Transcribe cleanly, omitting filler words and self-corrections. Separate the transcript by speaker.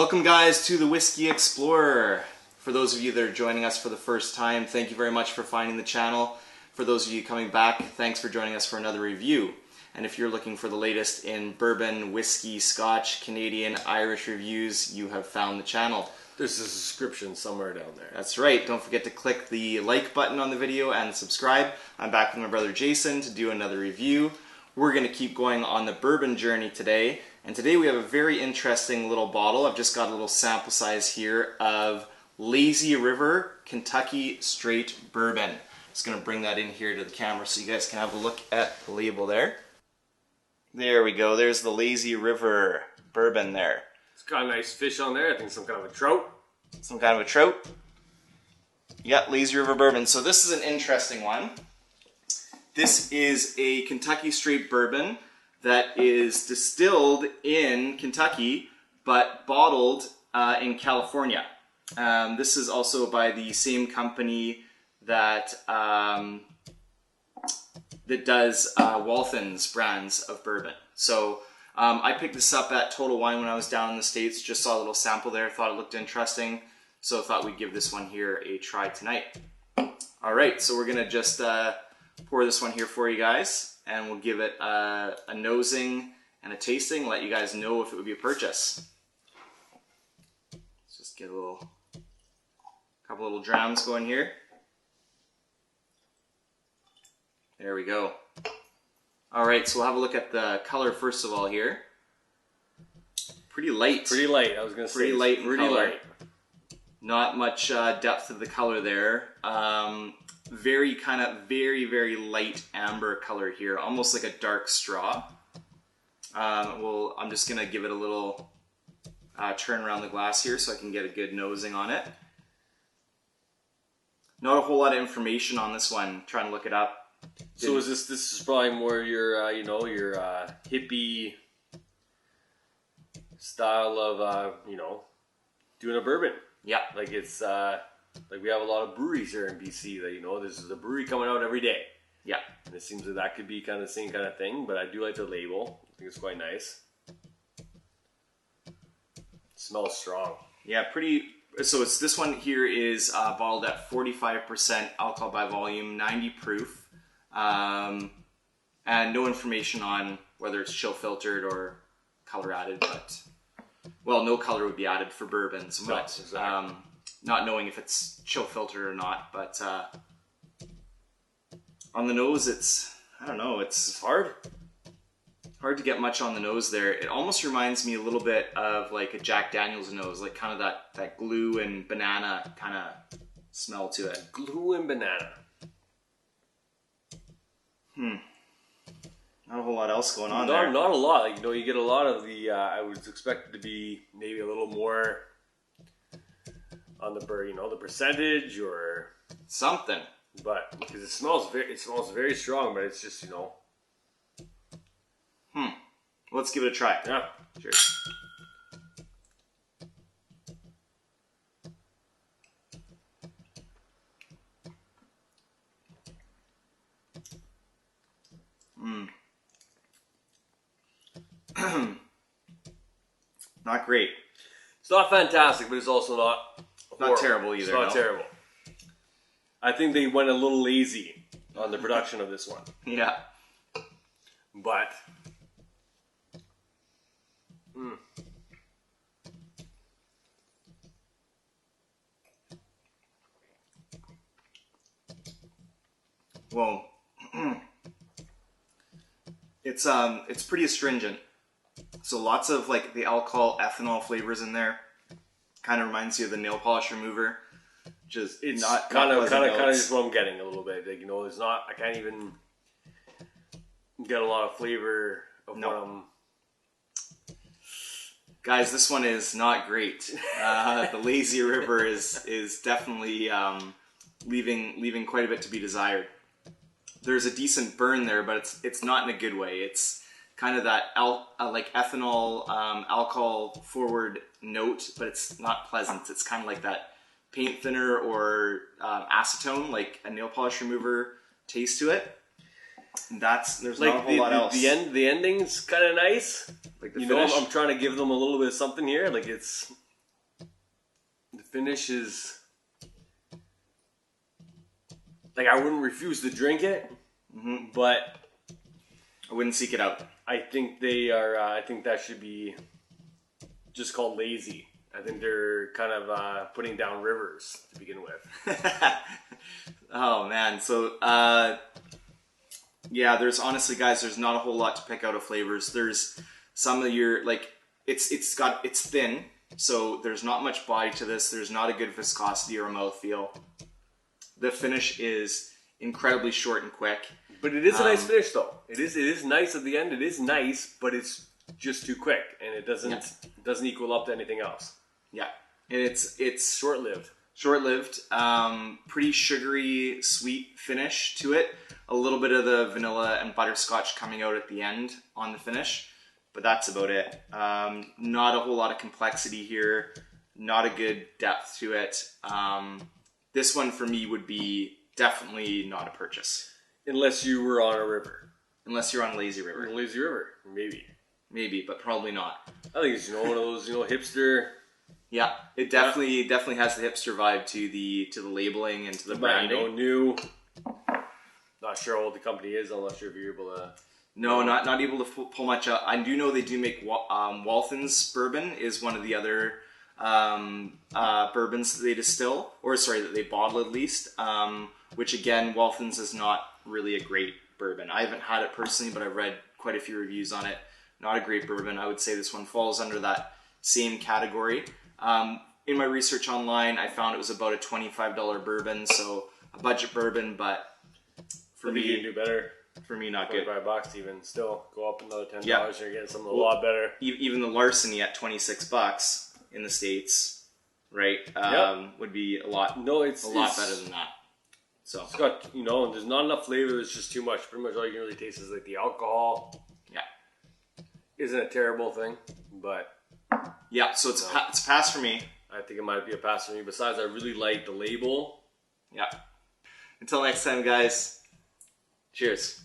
Speaker 1: Welcome guys to the Whiskey Explorer. For those of you that are joining us for the first time, thank you very much for finding the channel. For those of you coming back, thanks for joining us for another review. And if you're looking for the latest in bourbon, whiskey, Scotch, Canadian, Irish reviews, you have found the channel.
Speaker 2: There's a subscription somewhere down there.
Speaker 1: That's right. Don't forget to click the like button on the video and subscribe. I'm back with my brother Jason to do another review. We're going to keep going on the bourbon journey today. And today we have a very interesting little bottle. I've just got a little sample size here of Lazy River Kentucky Straight Bourbon. Just going to bring that in here to the camera so you guys can have a look at the label there. There we go. There's the Lazy River Bourbon there.
Speaker 2: It's got a nice fish on there. I think some kind of a trout.
Speaker 1: Some kind of a trout. Yeah, Lazy River Bourbon. So this is an interesting one. This is a Kentucky Straight Bourbon that is distilled in Kentucky but bottled in California. This is also by the same company that that does Waltham's brands of bourbon. So I picked this up at Total Wine when I was down in the States. Just saw a little sample there, thought it looked interesting, so thought we'd give this one here a try tonight. All right, so we're gonna just pour this one here for you guys, and we'll give it a nosing and a tasting, let you guys know if it would be a purchase. Let's just get a couple little drams going here. There we go. All right, so we'll have a look at the color first of all here. Pretty light.
Speaker 2: Pretty light, I was going to say.
Speaker 1: Pretty light in
Speaker 2: pretty
Speaker 1: color.
Speaker 2: light.
Speaker 1: Not much depth of the color there. Very very light amber color here, almost like a dark straw. I'm just gonna give it a little turn around the glass here so I can get a good nosing on it. Not a whole lot of information on this one. Trying to look it up.
Speaker 2: So is this is probably more your your hippie style of doing a bourbon.
Speaker 1: Yeah,
Speaker 2: like it's like we have a lot of breweries here in BC that there's a brewery coming out every day.
Speaker 1: Yeah,
Speaker 2: and it seems that could be kind of the same kind of thing. But I do like the label. I think it's quite nice. It smells strong.
Speaker 1: Yeah, pretty. So this one here is bottled at 45% alcohol by volume, 90 proof, and no information on whether it's chill filtered or color added. But well, no color would be added for bourbons, but
Speaker 2: no, exactly.
Speaker 1: Not knowing if it's chill filtered or not. But on the nose, I don't know. It's
Speaker 2: hard.
Speaker 1: Hard to get much on the nose there. It almost reminds me a little bit of like a Jack Daniel's nose, like kind of that glue and banana kind of smell to it.
Speaker 2: Glue and banana.
Speaker 1: Not a whole lot else going on there.
Speaker 2: Not a lot. Like, you get a lot of the. I would expect it to be maybe a little more on the the percentage or
Speaker 1: something.
Speaker 2: But because it smells very strong, but it's just
Speaker 1: Let's give it a try.
Speaker 2: Yeah.
Speaker 1: Cheers. Not great.
Speaker 2: It's not fantastic, but it's also not
Speaker 1: terrible either.
Speaker 2: It's not terrible. I think they went a little lazy on the production of this one.
Speaker 1: Yeah.
Speaker 2: But
Speaker 1: well, it's pretty astringent. So lots of like the alcohol, ethanol flavors in there. Kind of reminds you of the nail polish remover. Just
Speaker 2: it's
Speaker 1: not
Speaker 2: kind of
Speaker 1: notes.
Speaker 2: just what I'm getting a little bit. Like, it's not. I can't even get a lot of flavor of what I'm.
Speaker 1: Guys, this one is not great. The Lazy River is definitely leaving quite a bit to be desired. There's a decent burn there, but it's not in a good way. It's kind of that like ethanol alcohol forward note, but it's not pleasant. It's kind of like that paint thinner or acetone, like a nail polish remover taste to it. There's like not a whole lot else.
Speaker 2: The ending's kind of nice.
Speaker 1: Like the
Speaker 2: you
Speaker 1: finish.
Speaker 2: know, I'm trying to give them a little bit of something here. Like it's finish is like I wouldn't refuse to drink it, but
Speaker 1: I wouldn't seek it out.
Speaker 2: I think they are. I think that should be just called lazy. I think they're kind of putting down rivers to begin with.
Speaker 1: Oh man, so yeah, there's honestly, guys, there's not a whole lot to pick out of flavors. There's some of your like it's thin, so there's not much body to this. There's not a good viscosity or a mouthfeel. The finish is incredibly short and quick.
Speaker 2: But it is a nice finish, though. It is nice at the end. It is nice, but it's just too quick, and it doesn't equal up to anything else.
Speaker 1: Yeah, and it's
Speaker 2: short-lived.
Speaker 1: Short-lived, pretty sugary, sweet finish to it. A little bit of the vanilla and butterscotch coming out at the end on the finish, but that's about it. Not a whole lot of complexity here. Not a good depth to it. This one for me would be definitely not a purchase.
Speaker 2: Unless you were on a river.
Speaker 1: Unless you're on Lazy River.
Speaker 2: Lazy River, maybe.
Speaker 1: Maybe, but probably not.
Speaker 2: I think it's one of those hipster.
Speaker 1: Yeah, it definitely has the hipster vibe to the labeling and to the branding.
Speaker 2: New. Not sure how old the company is. I'm not sure if you're able to.
Speaker 1: No, not able to pull much up. I do know they do make Waltham's bourbon is one of the other bourbons that they distill, or sorry, that they bottle at least. Which again, Waltham's is not really a great bourbon. I haven't had it personally, but I've read quite a few reviews on it. Not a great bourbon. I would say this one falls under that same category. In my research online, I found it was about a $25 bourbon, so a budget bourbon, but for me,
Speaker 2: you can do better.
Speaker 1: For me, not good.
Speaker 2: $25 even. Still go up another $10.
Speaker 1: Yeah.
Speaker 2: You're getting something a lot better.
Speaker 1: Even the Larceny at $26 in the States, right? Would be a lot.
Speaker 2: No, it's
Speaker 1: a lot better than that. So
Speaker 2: it's got there's not enough flavor. It's just too much. Pretty much all you can really taste is like the alcohol.
Speaker 1: Yeah,
Speaker 2: isn't a terrible thing, but
Speaker 1: yeah. So it's a pass for me.
Speaker 2: I think it might be a pass for me. Besides, I really like the label.
Speaker 1: Yeah. Until next time, guys. Cheers.